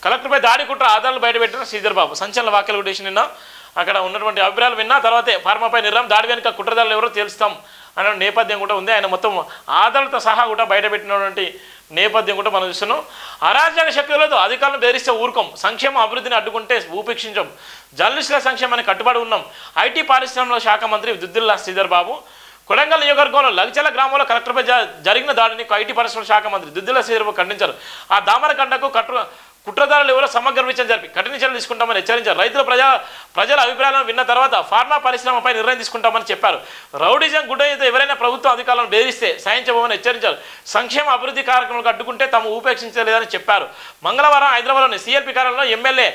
కలెక్టర్పై దాడి కుట్ర ఆధారాలు బయటపెట్టిన శ్రీధర్ బాబు సంచలన వ్యాఖ్యలు కూడా నిన్న అక్కడ ఉన్నటువంటి అభిప్రాయాలు విన్నా తర్వాతే ఫార్మాపై నిర్ణయం దాడి వెనుక కుట్రదారులు ఎవరో తెలుస్తాం అనే నేపథ్యం కూడా ఉంది. ఆయన మొత్తం ఆధారాలతో సహా కూడా బయటపెట్టినటువంటి నేపథ్యం కూడా మనం చూస్తున్నాం. అరాజక శక్తులతో అధికారులను బెదిరిస్తే ఊరుకోం, సంక్షేమ అభివృద్ధిని అడ్డుకుంటే ఉపేక్షించాం, జర్నలిస్టుల సంక్షేమానికి కట్టుబడి ఉన్నాం. ఐటీ పారిశ్రమల శాఖ మంత్రి దుద్దిల్ల శ్రీధర్ బాబు కొడంగల్ నియోజకవర్గంలో లగచల గ్రామంలో కలెక్టర్పై జరిగిన దాడిని ఐటీ పరిశ్రమల శాఖ మంత్రి దుద్దిల్ల శ్రీధర్ బాబు ఖండించారు. ఆ దామరకండకు కుట్రదారులు ఎవరో సమగ్ర విచారణ జరిపి కఠిన చర్యలు తీసుకుంటామని హెచ్చరించారు. రైతులు ప్రజల అభిప్రాయాలను విన్న తర్వాత ఫార్మా పరిశ్రమపై నిర్ణయం తీసుకుంటామని చెప్పారు. రౌడిజం గుడ్డతో ఎవరైనా ప్రభుత్వ అధికారులను బెదిరిస్తే సాయించబోమని హెచ్చరించారు. సంక్షేమ అభివృద్ధి కార్యక్రమాలకు అడ్డుకుంటే తాము ఉపేక్షించలేదని చెప్పారు. మంగళవారం హైదరాబాద్లోని సిఎల్పి కార్యాలయంలో ఎమ్మెల్యే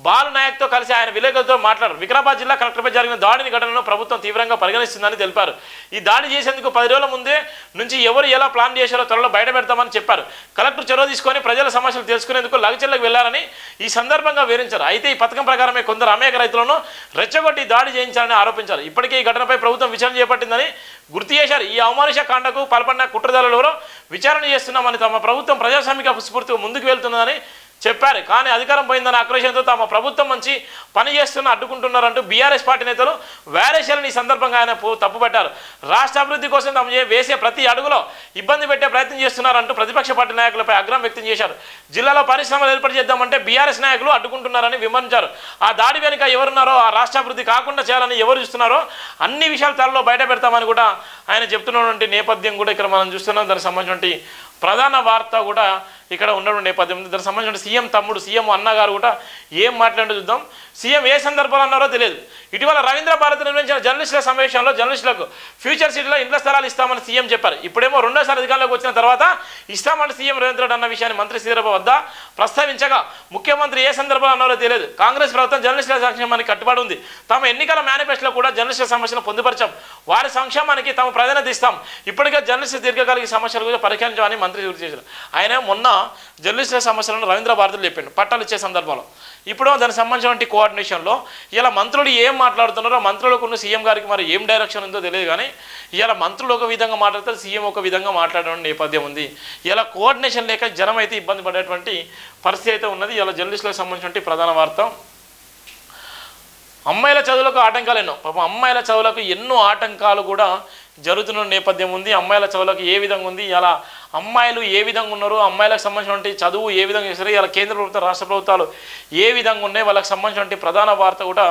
బాలు నాయక్తో కలిసి ఆయన విలేకరులతో మాట్లాడారు. వికారాబాద్ జిల్లా కలెక్టర్పై జరిగిన దాడిని ఘటనను ప్రభుత్వం తీవ్రంగా పరిగణిస్తుందని తెలిపారు. ఈ దాడి చేసేందుకు 10 రోజుల ముందే నుంచి ఎవరు ఎలా ప్లాన్ చేశారో త్వరలో బయట పెడతామని చెప్పారు. కలెక్టర్ చొరవ తీసుకొని ప్రజల సమస్యలు తెలుసుకునేందుకు లగచెల్లకు వెళ్లారని ఈ సందర్భంగా వివరించారు. అయితే ఈ పథకం ప్రకారమే కొందరు అమాయక రైతులను రెచ్చగొట్టి దాడి చేయించాలని ఆరోపించారు. ఇప్పటికే ఈ ఘటనపై ప్రభుత్వం విచారణ చేపట్టిందని గుర్తు చేశారు. ఈ అవమానుష కాండకు పాల్పడిన కుట్రదారులు ఎవరో విచారణ చేస్తున్నామని, తమ ప్రభుత్వం ప్రజాస్వామిక స్ఫూర్తిగా ముందుకు వెళ్తుందని చెప్పారు. కానీ అధికారం పోయిందన్న ఆక్రోశంతో తమ ప్రభుత్వం మంచి పని చేస్తున్న అడ్డుకుంటున్నారంటూ బీఆర్ఎస్ పార్టీ నేతలు వేరేశాలని ఈ సందర్భంగా ఆయన తప్పుపట్టారు. రాష్ట్ర అభివృద్ధి కోసం తాము వేసే ప్రతి అడుగులో ఇబ్బంది పెట్టే ప్రయత్నం చేస్తున్నారంటూ ప్రతిపక్ష పార్టీ నాయకులపై ఆగ్రహం వ్యక్తం చేశారు. జిల్లాలో పరిశ్రమలు ఏర్పాటు చేద్దామంటే బీఆర్ఎస్ నాయకులు అడ్డుకుంటున్నారని విమర్శించారు. ఆ దాడి వెనుక ఎవరున్నారో, ఆ రాష్ట్ర అభివృద్ధి కాకుండా చేయాలని ఎవరు చూస్తున్నారో అన్ని విషయాలు త్వరలో బయట పెడతామని కూడా ఆయన చెప్తున్నటువంటి నేపథ్యం కూడా ఇక్కడ మనం చూస్తున్నాం. దానికి సంబంధించినటువంటి ప్రధాన వార్త కూడా ఇక్కడ ఉన్నటువంటి నేపథ్యం. దానికి సంబంధించిన సీఎం తమ్ముడు సీఎం అన్నగారు కూడా ఏం మాట్లాడో చూద్దాం. సీఎం ఏ సందర్భంలో అన్నారో తెలియదు. ఇటీవల రవీంద్ర భారత్ నిర్వహించిన జర్నలిస్టుల సమావేశంలో జర్నలిస్టులకు ఫ్యూచర్ సిటీలో ఇండ్ల స్థలాలు ఇస్తామని సీఎం చెప్పారు. ఇప్పుడేమో రెండోసారి అధికారంలోకి వచ్చిన తర్వాత ఇస్తామని సీఎం రేవంత్ రెడ్డి అన్న విషయాన్ని మంత్రి శ్రీధర్ బాబు వద్ద ప్రస్తావించగా ముఖ్యమంత్రి ఏ సందర్భంలో అన్నారో తెలియదు. కాంగ్రెస్ ప్రభుత్వం జర్నలిస్టుల సంక్షేమానికి కట్టుబడి ఉంది. తమ ఎన్నికల మేనిఫెస్టోలో కూడా జర్నలిస్టుల సమస్యలను పొందుపరిచాం. వారి సంక్షేమానికి తాము ప్రాధాన్యత ఇస్తాం. ఇప్పటికే జర్నలిస్టు దీర్ఘకాలిక సమస్యల గురించి పరిష్కరించామని మంత్రి గుర్తు చేశారు. ఆయన మొన్న జర్నలిస్టుల సమస్యలను రవీంద్ర భారతిలో చెప్పిండు పట్టాలు ఇచ్చే సందర్భంలో. ఇప్పుడు దానికి సంబంధించిన కోఆర్డినేషన్లో ఇలా మంత్రులు ఏం మాట్లాడుతున్నారో, మంత్రులకు ఉన్న సీఎం గారికి మరి ఏం డైరెక్షన్ ఉందో తెలియదు. కానీ ఇలా మంత్రులు ఒక విధంగా మాట్లాడతారు, సీఎం ఒక విధంగా మాట్లాడడం నేపథ్యం ఉంది. ఇలా కోఆర్డినేషన్ లేక జనం అయితే ఇబ్బంది పడేటువంటి పరిస్థితి అయితే ఉన్నది. ఇలా జర్నలిస్టులకు సంబంధించిన ప్రధాన వార్త. అమ్మాయిల చదువులకు ఆటంకాలు ఎన్నో, పాపం అమ్మాయిల చదువులకు ఎన్నో ఆటంకాలు కూడా జరుగుతున్న నేపథ్యం ఉంది. అమ్మాయిల చదువులకు ఏ విధంగా ఉంది, ఇలా అమ్మాయిలు ఏ విధంగా ఉన్నారు, అమ్మాయిలకు సంబంధించినటువంటి చదువు ఏ విధంగా చేస్తారు, ఇలా కేంద్ర ప్రభుత్వం రాష్ట్ర ప్రభుత్వాలు ఏ విధంగా ఉన్నాయి, వాళ్ళకి సంబంధించినటువంటి ప్రధాన వార్త కూడా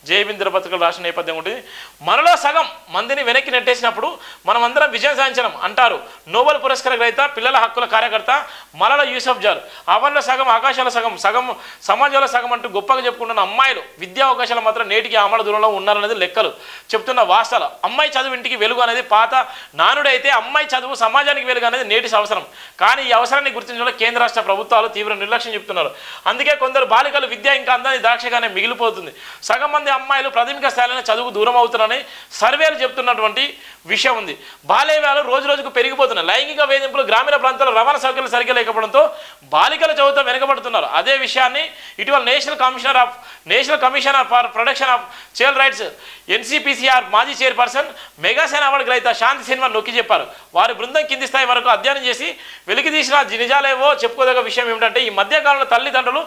జయబింద్ర పత్రికలు రాసిన నేపథ్యం ఉంటుంది. మనలో సగం మందిని వెనక్కి నెట్టేసినప్పుడు మనం అందరం విజయం సాధించడం అంటారు నోబెల్ పురస్కార గ్రహీత, పిల్లల హక్కుల కార్యకర్త మలాల యూసఫ్జార్. అవన్లో సగం, ఆకాశాల సగం, సగం సమాజంలో సగం అంటూ గొప్పగా చెప్పుకుంటున్న అమ్మాయిలు విద్యా అవకాశాలు మాత్రం నేటికి ఆమల దూరంలో ఉన్నారనేది లెక్కలు చెప్తున్న వాస్తవాలు. అమ్మాయి చదువు ఇంటికి వెలుగు అనేది పాత నానుడైతే అమ్మాయి చదువు సమాజానికి వెలుగు అనేది నేటి అవసరం. కానీ ఈ అవసరాన్ని గుర్తించడంలో కేంద్ర రాష్ట్ర ప్రభుత్వాలు తీవ్ర నిర్లక్ష్యం చెప్తున్నారు. అందుకే కొందరు బాలికలు విద్య ఇంకా అందని ద్రాక్షగానే మిగిలిపోతుంది. సగం మంది అమ్మాయిలు ప్రాథమిక స్థాయిలో చదువుకు దూరం అవుతున్నారని సర్వేలు చెప్తున్నటువంటి విషయం ఉంది. బాల్యవ్యాలు రోజు రోజుకు పెరిగిపోతున్నాయి. లైంగిక వేధింపులు గ్రామీణ ప్రాంతాల్లో రవాణా సౌకర్యాలు సరిగ్గా లేకపోవడంతో బాలికల చదువుతో వెనుకబడుతున్నారు. అదే విషయాన్ని ఇటీవల national commission for protection of child rights NCPCR మాజీ చైర్పర్సన్ మెగాసేన అవార్డు గ్రహీత శాంతి సినిమా నొక్కి చెప్పారు. వారి బృందం కింది స్థాయి వరకు అధ్యయనం చేసి వెలికి తీసిన నిజాలేవో చెప్పుకోదగ్గ విషయం ఏమిటంటే, ఈ మధ్యకాలంలో తల్లిదండ్రులు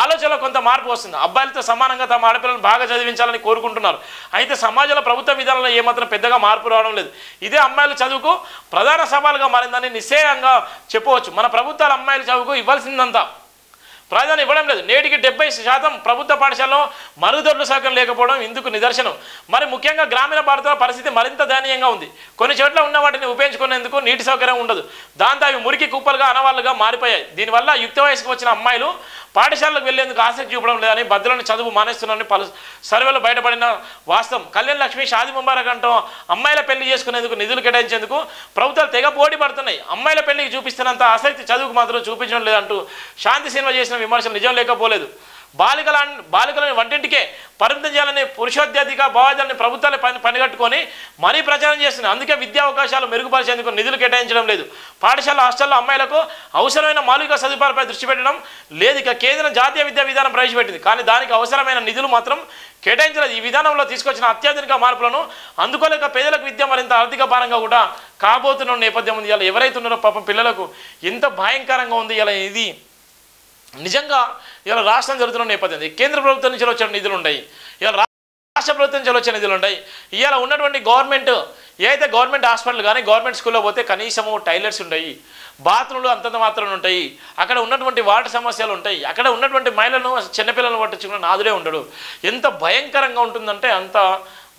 ఆలోచనలో కొంత మార్పు వస్తుంది. అబ్బాయిలతో సమానంగా తమ ఆడపిల్లలను బాగా చదివించాలని కోరుకుంటున్నారు. అయితే సమాజంలో ప్రభుత్వ విధానంలో ఏమాత్రం పెద్దగా మార్పు రావడం లేదు. ఇదే అమ్మాయిల చదువుకు ప్రధాన సవాలుగా మారిందని నిశ్చయంగా చెప్పవచ్చు. మన ప్రభుత్వాలు అమ్మాయిల చదువుకు ఇవ్వాల్సిందంతా ప్రాధాన్యం ఇవ్వడం లేదు. నేటికి 70% ప్రభుత్వ పాఠశాలలో మరుగుదొడ్ల సౌకర్యం లేకపోవడం ఇందుకు నిదర్శనం. మరి ముఖ్యంగా గ్రామీణ భారతంలో పరిస్థితి మరింత దయనీయంగా ఉంది. కొన్ని చోట్ల ఉన్న వాటిని ఉపయోగించుకునేందుకు నీటి సౌకర్యం ఉండదు. దాంతో అవి మురికి కుప్పలుగా అనవాళ్ళుగా మారిపోయాయి. దీనివల్ల యుక్త వయసుకు వచ్చిన అమ్మాయిలు పాఠశాలకు వెళ్లేందుకు ఆసక్తి చూపడం లేదని, బద్దలను చదువు మానేస్తున్నారని పలు సర్వేలు బయటపడిన వాస్తవం. కళ్యాణ్ లక్ష్మి, షాది ముబారక్ అంటూ అమ్మాయిల పెళ్లి చేసుకునేందుకు నిధులు కేటాయించేందుకు ప్రభుత్వాలు తెగ పోటీ పడుతున్నాయి. అమ్మాయిల పెళ్లికి చూపిస్తున్నంత ఆసక్తి చదువుకు మాత్రం చూపించడం లేదంటూ శాంతి సినిమా చేసిన విమర్శలు నిజం లేకపోలేదు. బాలికలను వంటింటికే పరిమితం చేయాలని పురుషోత్యధిక భావాజాలని ప్రభుత్వాలు పనిగట్టుకొని మరీ ప్రచారం చేస్తున్నాయి. అందుకే విద్యా అవకాశాలు మెరుగుపరిచేందుకు నిధులు కేటాయించడం లేదు. పాఠశాల హాస్టల్లో అమ్మాయిలకు అవసరమైన మౌలిక సదుపాయాలపై దృష్టి పెట్టడం లేదు. ఇక కేంద్రం జాతీయ విద్యా విధానం ప్రవేశపెట్టింది, కానీ దానికి అవసరమైన నిధులు మాత్రం కేటాయించలేదు. ఈ విధానంలో తీసుకొచ్చిన అత్యాధునిక మార్పులను అందుకోలేక పేదలకు విద్య మరింత ఆర్థిక భారంగా కూడా కాబోతున్న నేపథ్యం ఉంది. ఇలా ఎవరైతే ఉన్నారో పాపం పిల్లలకు ఎంత భయంకరంగా ఉంది. ఇలా ఇది నిజంగా ఇలా రాష్ట్రం జరుగుతున్న నేపథ్యం కేంద్ర ప్రభుత్వం నుంచి వచ్చిన నిధులు ఉన్నాయి, ఇలా రాష్ట్ర ప్రభుత్వం నుంచి వచ్చే నిధులు ఉన్నాయి. ఇవాళ ఉన్నటువంటి గవర్నమెంట్ ఏదైతే గవర్నమెంట్ హాస్పిటల్ కానీ గవర్నమెంట్ స్కూల్లో పోతే కనీసము టైలెట్స్ ఉంటాయి, బాత్రూమ్లు అంతంత మాత్రం ఉంటాయి, అక్కడ ఉన్నటువంటి వాటర్ సమస్యలు ఉంటాయి, అక్కడ ఉన్నటువంటి మహిళలను చిన్నపిల్లలను పట్టించుకున్న నాదుడే ఉండడు. ఎంత భయంకరంగా ఉంటుందంటే అంత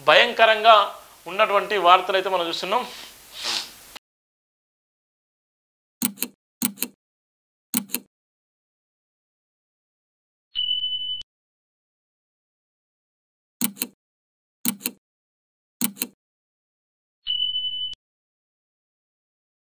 భయంకరంగా ఉన్నటువంటి వార్తలు అయితే మనం చూస్తున్నాం.